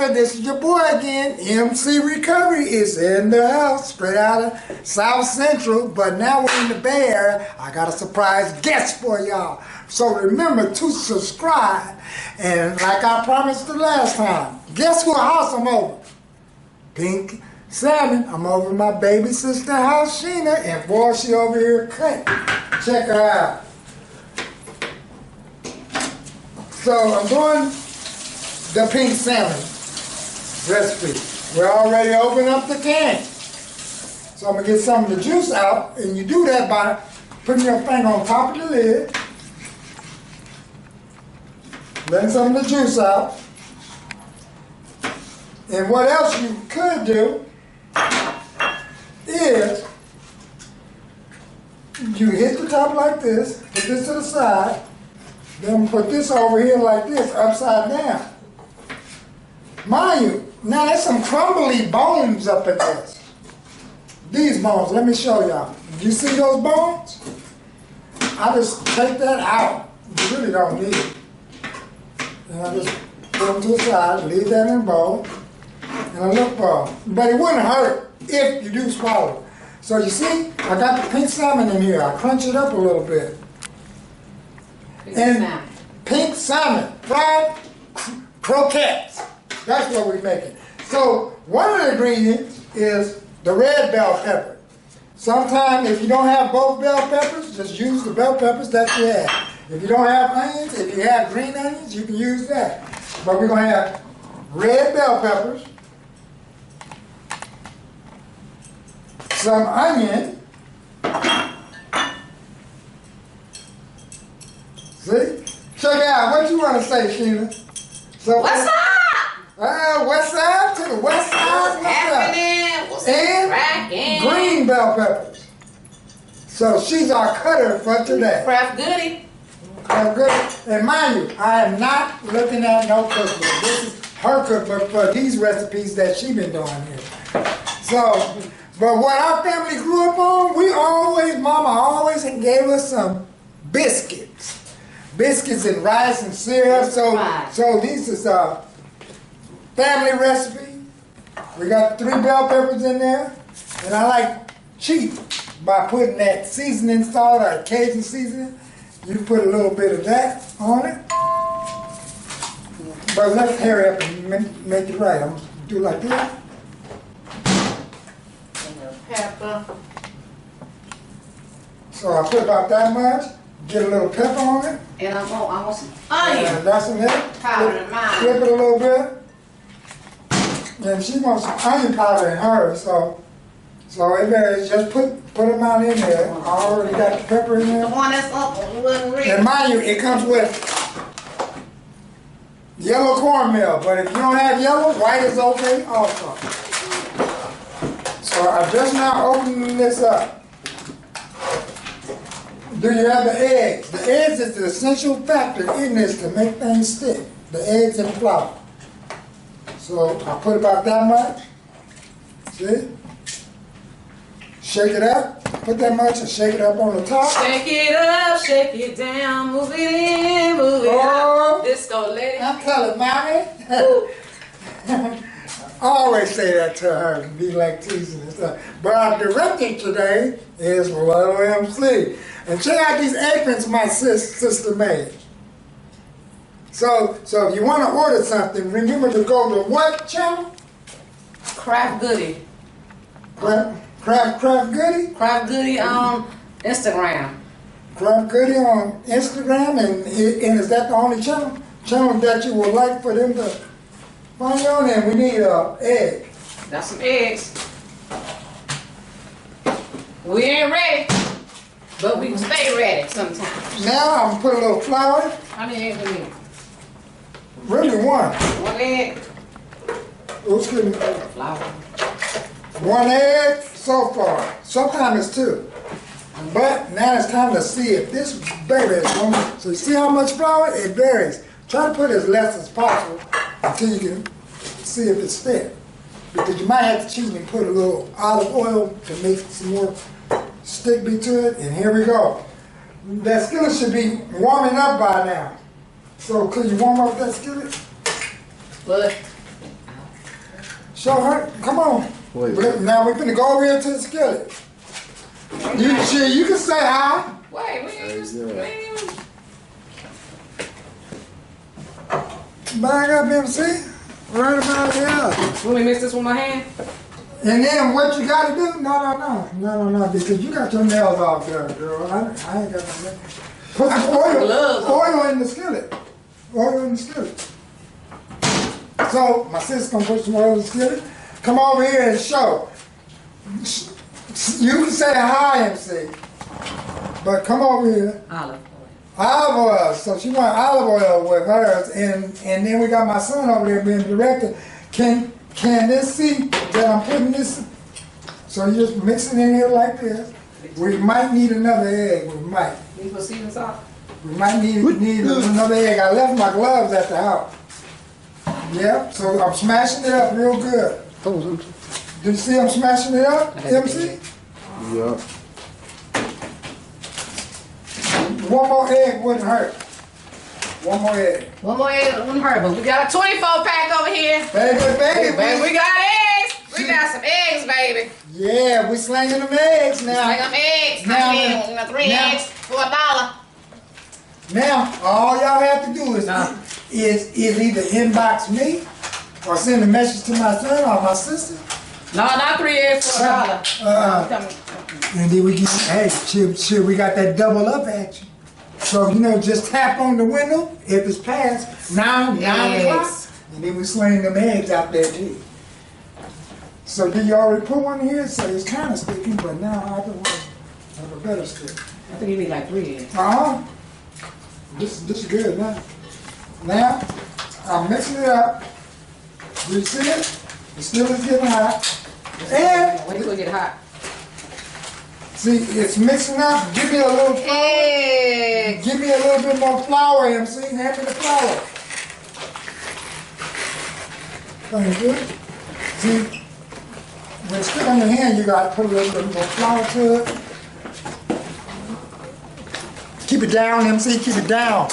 together. This is your boy again. MC Recovery is in the house, straight out of South Central. But now we're in the Bay Area. I got a surprise guest for y'all. So remember to subscribe. And like I promised the last time, guess who house I'm over? Pink Salmon. I'm over my baby sister house, Sheena. And boy, she over here cutting. Check her out. So I'm doing the pink salmon recipe. We're already opening up the can. So I'm going to get some of the juice out, and you do that by putting your finger on top of the lid, letting some of the juice out. And what else you could do is you hit the top like this, put this to the side, then put this over here like this, upside down. Mind you, now there's some crumbly bones up in this. These bones, let me show y'all. You see those bones? I just take that out. You really don't need it. And I just put them to the side, leave that in the bowl, and a little bowl. But it wouldn't hurt if you do swallow. So you see, I got the pink salmon in here. I crunch it up a little bit. Pink salmon, fried croquettes. That's what we're making. So one of the ingredients is the red bell pepper. Sometimes if you don't have both bell peppers, just use the bell peppers that you have. If you don't have onions, if you have green onions, you can use that. But we're going to have red bell peppers, some onion. See? Check it out. What you want to say, Sheena? So, what's up? West side to the west side. What's happening? What's cracking? Green bell peppers. So she's our cutter for today. Craft goodie. Craft goodie. And mind you, I am not looking at no cookbook. This is her cookbook for these recipes that she's been doing here. So, but what our family grew up on, Mama always gave us some biscuits. Biscuits and rice and syrup. So this is a family recipe. We got 3 bell peppers in there. And I like cheap by putting that seasoning salt or Cajun seasoning. You put a little bit of that on it. But let's hurry up and make it right. I'm going to do it like this. Pepper. So I put about that much. Get a little pepper on it. And I want some onion. And that's in there. Powder in mine. Flip it a little bit. And she wants some onion powder in hers, so it varies. Just put them out in there. I already got the pepper in there. The one that's up on the wooden rig. And mind you, it comes with yellow cornmeal, but if you don't have yellow, white is okay also. So I'm just now opening this up. Do you have the eggs? The eggs is the essential factor in this to make things stick. The eggs and the flour. So I put about that much. See? Shake it up. Put that much and shake it up on the top. Shake it up, shake it down, move it in, move it out. Disco lady. I'm telling mommy. I always say that to her, be like teasing and stuff. But our director today is Little MC. And check out these aprons my sister made. So if you want to order something, remember to go to what channel? Craft Goodie. Craft Goodie? Craft Goodie on Instagram. Craft Goodie on Instagram, and is that the only channel that you would like for them to find on? And we need an egg. Got some eggs. We ain't ready, but we can stay ready sometimes. Now I'm gonna put a little flour. How many eggs we need? Really one. One egg. Oops, excuse me. Flour. 1 egg so far. Sometimes it's 2. But now it's time to see if this baby is going to. So you see how much flour? It varies. Try to put as less as possible until you can see if it's thick. Because you might have to cheat and put a little olive oil to make some more stick be to it. And here we go. That skillet should be warming up by now. So could you warm up that skillet? But Show her. Come on. Wait. Now we're gonna go over here to the skillet. You can say hi. Wait, we ain't Back up, MC. Right about here. Let me mix this with my hand. And then what you gotta do? No, because you got your nails off there, girl. I ain't got no nails. Put some oil in the skillet. Oil in the skillet. So my sister's gonna put some oil in the skillet. Come over here and show. You can say hi, MC. But come over here. Olive oil. Olive oil. So she want olive oil with hers, and then we got my son over there being director. Can this see that I'm putting this? So you just mix it in here like this. We might need another egg. We might. Need to put seasoning salt? We might need another egg. I left my gloves at the house. Yeah. So I'm smashing it up real good. Do you see I'm smashing it up, MC? Yeah. One more egg wouldn't hurt. One more egg. One more egg wouldn't hurt, but we got a 24 pack over here. Baby. Baby, we got eggs. We got some eggs, baby. Yeah, we slinging them eggs now. Sling them eggs. Now, I mean, 3 eggs for $1. Now, all y'all have to do is either inbox me or send a message to my son or my sister. No, not 3 eggs for $1. And then we get, hey, shit, we got that double up action. So, just tap on the window if it's past 9 o'clock. And then we sling them eggs out there too. So, did you already put one here? So it's kind of sticky, but now I don't want to have a better stick. I think you need like 3 eggs. This is good now. Now, I'm mixing it up. Do you see it? The still is getting hot. And when it's gonna get hot? See, it's mixing up. Give me a little flour. Eggs. Give me a little bit more flour, MC. Hand me the flour. Thank you. See, when it's stick on your hand, you got to put a little bit more flour to it. Keep it down, MC. Keep it down.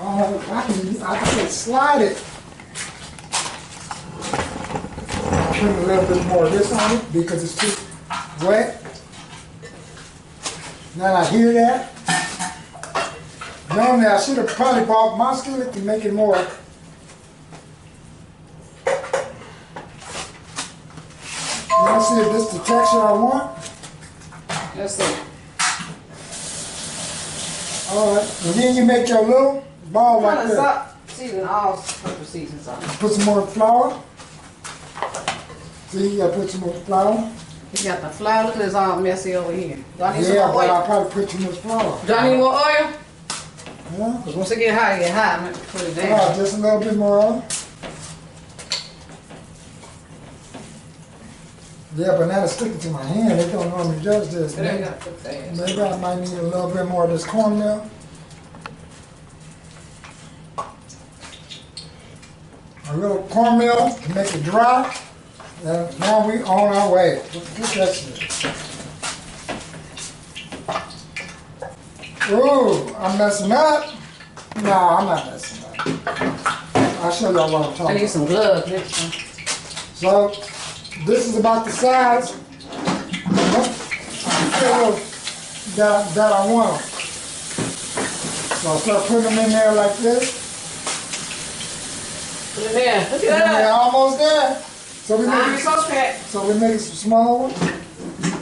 Oh, I can slide it. Put a little bit more of this on it because it's too wet. Now I hear that. Normally I should have probably bought my skillet to make it more. Let's see if this is the texture I want. Let's see. Alright, and then you make your little ball like that. Season all purple season salt. Put some more flour. See, you gotta put some more flour. You got the flour. Look at this all messy over here. Do I need some Yeah, more but oil? I probably put too much flour. Do I need more oil? Yeah. Because once it get hot, I'm going to put it down. Just a little bit more oil. Yeah, but now it's sticking to my hand. It don't normally does this. Maybe I might need a little bit more of this cornmeal. A little cornmeal to make it dry. And now we on our way. Get that shit. Ooh, I'm messing up. No, I'm not messing up. I'll show y'all what I'm talking about. I need some gloves next time. So, this is about the size that I want. So I'll start putting them in there like this. Put it there. Look at And they're that. almost there. So we make some small ones. I'm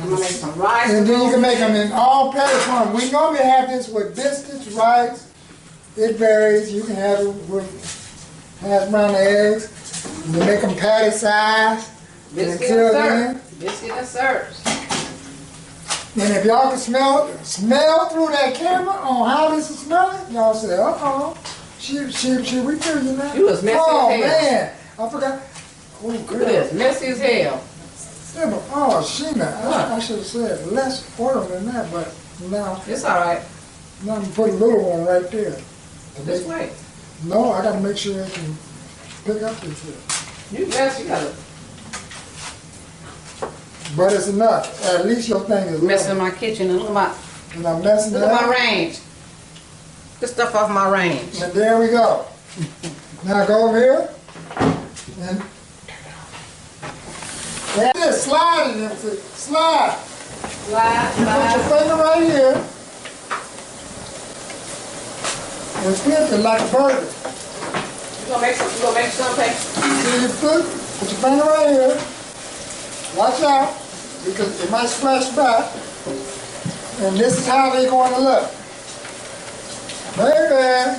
going to make some rice. And then you can make them in all patty form. We normally have this with biscuits, rice. It varies. You can have it with hash brown eggs. You make them patty size. Biscuit and syrup. Biscuit and syrup. And if y'all can smell through that camera on how this is smelling, y'all say, uh-oh, she refill you now. You was messy as hell. Man, I forgot. Oh, Look at this, messy as hell. Yeah, but, oh, Sheena, I should have said less oil than that, but now, It's all right. now I'm gonna put a little one right there. This way. No, I gotta make sure it can pick up this shit. You got to But it's enough. At least your thing is mess in level. my kitchen and look at my, And I'm messing look it at my up. range. Get stuff off my range. And there we go. Now go over here. And just slide it into slide. Slide, You put your slide. finger right here and flip it like a burger. You gonna make some paper? See your foot? Put your finger right here. Watch out, because it might splash back. And this is how they're going to look. Baby.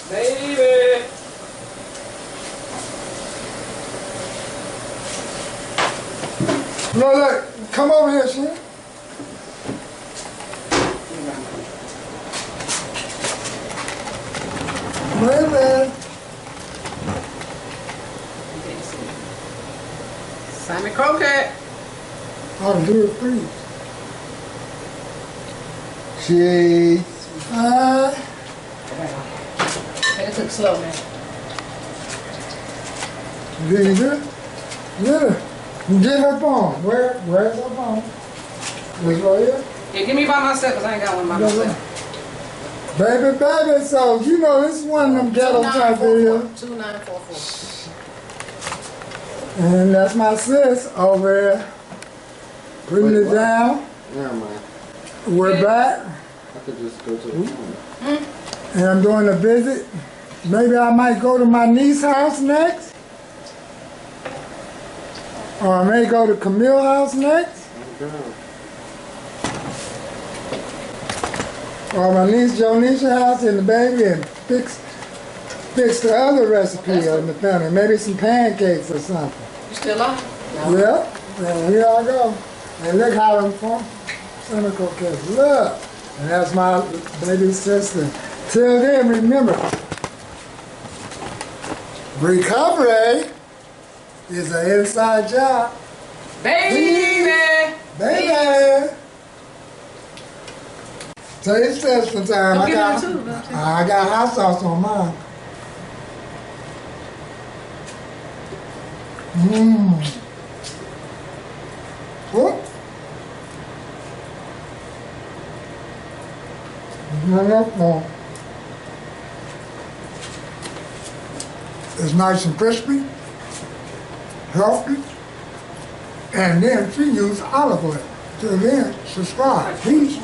Baby. Look, come over here, Shin. Baby. Salmon croquette. I'll do it for you. Cheese. Take it slow, man. Really good? Yeah. Get her phone. Where's her phone? This right here? Yeah, give me by myself, because I ain't got one by myself. Baby, so you know this is one of them ghetto type videos. 2944. And that's my sis over there. Putting it down. Never mind. We're back. I could just go to the phone. And I'm doing a visit. Maybe I might go to my niece's house next. Or I may go to Camille's house next. Okay. Or my niece Jonisha's house and the baby and fix the other recipe in the family. Maybe some pancakes or something. You still on? Yep. And here I go. And look how them from Salmon Croquette. Look. And that's my baby sister. Till then, remember, recovery is an inside job. Baby! Baby! Taste testing time. Don't I give got, them two, don't you? I got hot sauce on mine. Mmm. What? No. It's nice and crispy, healthy, and then she used olive oil. Till then, subscribe. Peace.